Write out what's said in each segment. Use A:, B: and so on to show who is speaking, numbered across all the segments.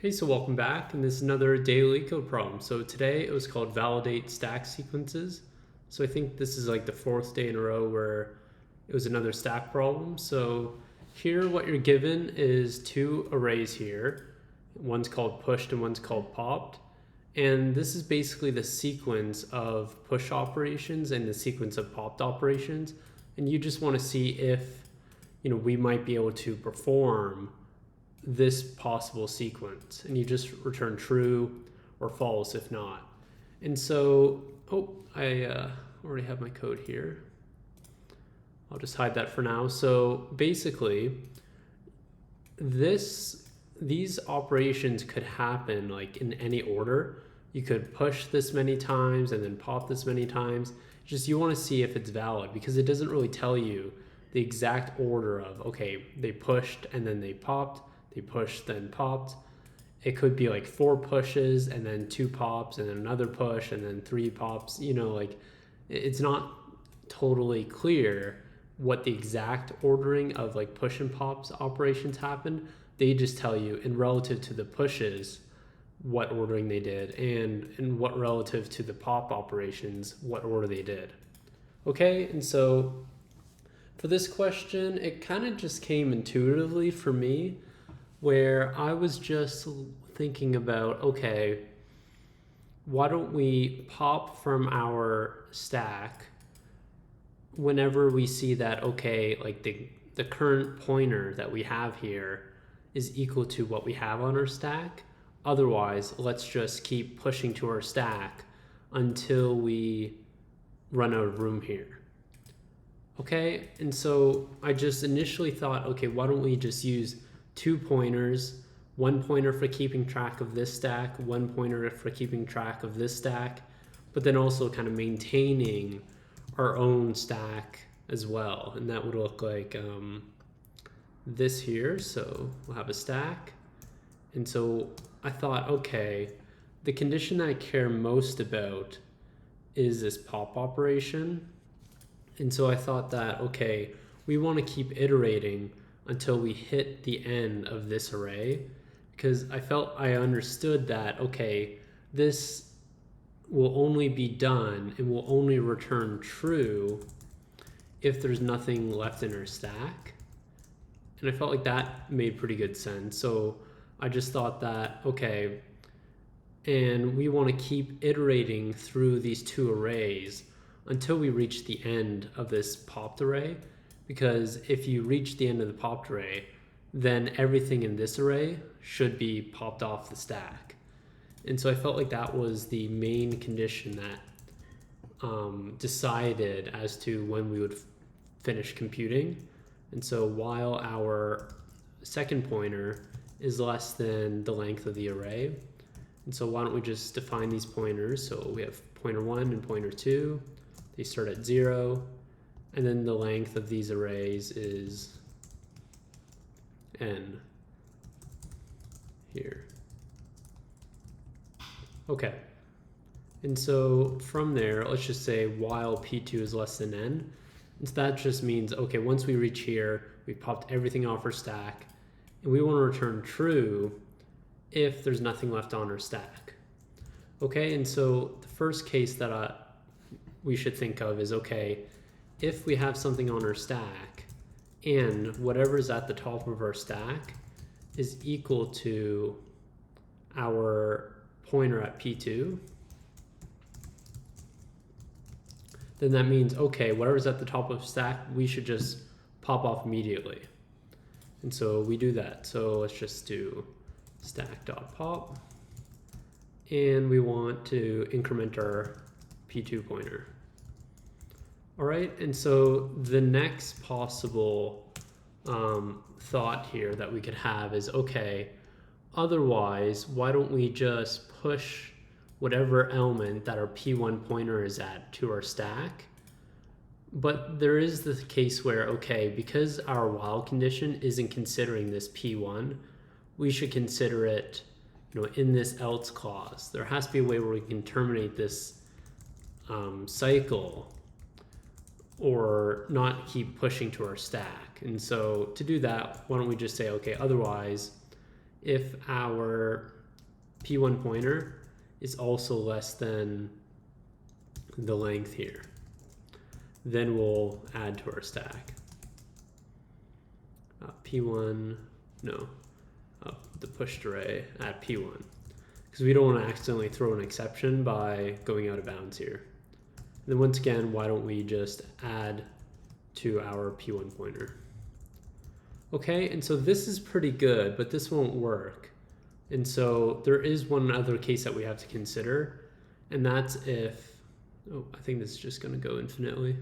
A: Hey, so welcome back, and this is another daily LeetCode problem. So today it was called validate stack sequences. So I think this is like the fourth day in a row where it was another stack problem. So here what you're given is two arrays here. One's called pushed and one's called popped. And this is basically the sequence of push operations and the sequence of popped operations. And you just want to see if, we might be able to perform this possible sequence, and you just return true or false if not. And so, I already have my code here. I'll just hide that for now. So basically, these operations could happen like in any order. You could push this many times and then pop this many times. Just you want to see if it's valid because it doesn't really tell you the exact order of, okay, they pushed and then they popped, they pushed, then popped. It could be like 4 pushes and then 2 pops and then another push and then 3 pops. Like it's not totally clear what the exact ordering of like push and pops operations happened. They just tell you in relative to the pushes what ordering they did, and what relative to the pop operations what order they did. Okay, and so for this question, it kind of just came intuitively for me, where I was just thinking about, okay, why don't we pop from our stack whenever we see that, okay, like the current pointer that we have here is equal to what we have on our stack. Otherwise, let's just keep pushing to our stack until we run out of room here. Okay, and so I just initially thought, okay, why don't we just use 2 pointers, 1 pointer for keeping track of this stack, 1 pointer for keeping track of this stack, but then also kind of maintaining our own stack as well. And that would look like this here. So we'll have a stack. And so I thought, okay, the condition that I care most about is this pop operation. And so I thought that, okay, we want to keep iterating until we hit the end of this array, because I understood that, okay, this will only be done and will only return true if there's nothing left in our stack. And I felt like that made pretty good sense. So I just thought that, okay, and we want to keep iterating through these 2 arrays until we reach the end of this popped array, because if you reach the end of the popped array, then everything in this array should be popped off the stack. And so I felt like that was the main condition that decided as to when we would finish computing. And so while our second pointer is less than the length of the array, and so why don't we just define these pointers? So we have pointer 1 and pointer 2. They start at 0, and then the length of these arrays is n here. Okay, and so from there, let's just say while p2 is less than n, and so that just means, okay, once we reach here, we popped everything off our stack, and we want to return true if there's nothing left on our stack. Okay, and so the first case that we should think of is, okay, if we have something on our stack and whatever's at the top of our stack is equal to our pointer at p2, then that means, okay, whatever's at the top of the stack, we should just pop off immediately. And so we do that. So let's just do stack.pop, and we want to increment our p2 pointer. All right, and so the next possible thought here that we could have is, okay, otherwise, why don't we just push whatever element that our p1 pointer is at to our stack? But there is the case where, okay, because our while condition isn't considering this p1, we should consider it, in this else clause. There has to be a way where we can terminate this cycle or not keep pushing to our stack. And so to do that, why don't we just say, okay, otherwise, if our P1 pointer is also less than the length here. Then we'll add to our stack. P1, no, the pushed array at P1. Because we don't want to accidentally throw an exception by going out of bounds here. And then once again, why don't we just add to our P1 pointer? Okay, and so this is pretty good, but this won't work. And so there is one other case that we have to consider, and that's if, oh, I think this is just going to go infinitely.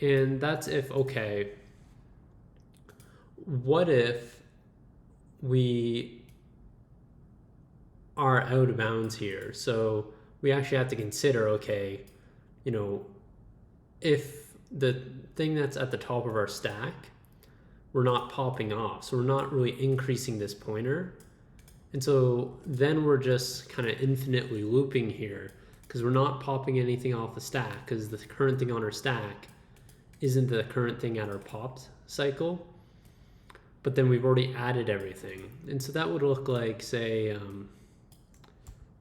A: And that's if, okay, what if we are out of bounds here? So we actually have to consider, okay, you know, if the thing that's at the top of our stack, we're not popping off, so we're not really increasing this pointer. And so then we're just kind of infinitely looping here because we're not popping anything off the stack because the current thing on our stack isn't the current thing at our popped cycle. But then we've already added everything. And so that would look like, say, well,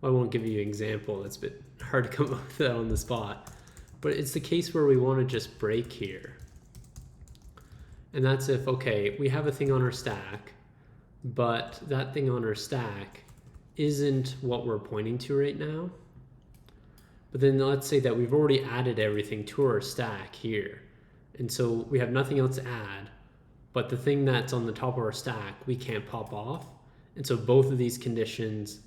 A: I won't give you an example. It's a bit hard to come up with that on the spot. But it's the case where we want to just break here. And that's if, okay, we have a thing on our stack, but that thing on our stack isn't what we're pointing to right now. But then let's say that we've already added everything to our stack here. And so we have nothing else to add, but the thing that's on the top of our stack, we can't pop off. And so both of these conditions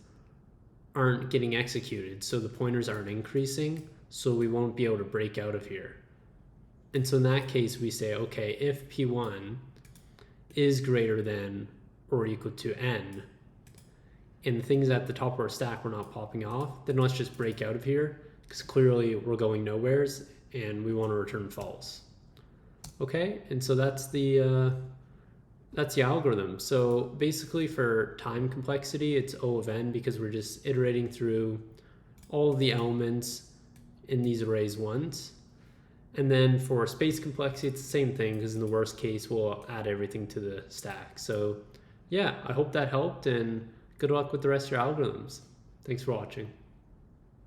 A: aren't getting executed. So the pointers aren't increasing, so we won't be able to break out of here. And so in that case, we say, okay, if P1 is greater than or equal to n, and the things at the top of our stack we're not popping off, then let's just break out of here, because clearly we're going nowheres, and we want to return false. Okay, and so that's the algorithm. So basically for time complexity, it's O of n, because we're just iterating through all of the elements in these arrays once. And then for space complexity, it's the same thing, because in the worst case, we'll add everything to the stack. So yeah, I hope that helped, and good luck with the rest of your algorithms. Thanks for watching.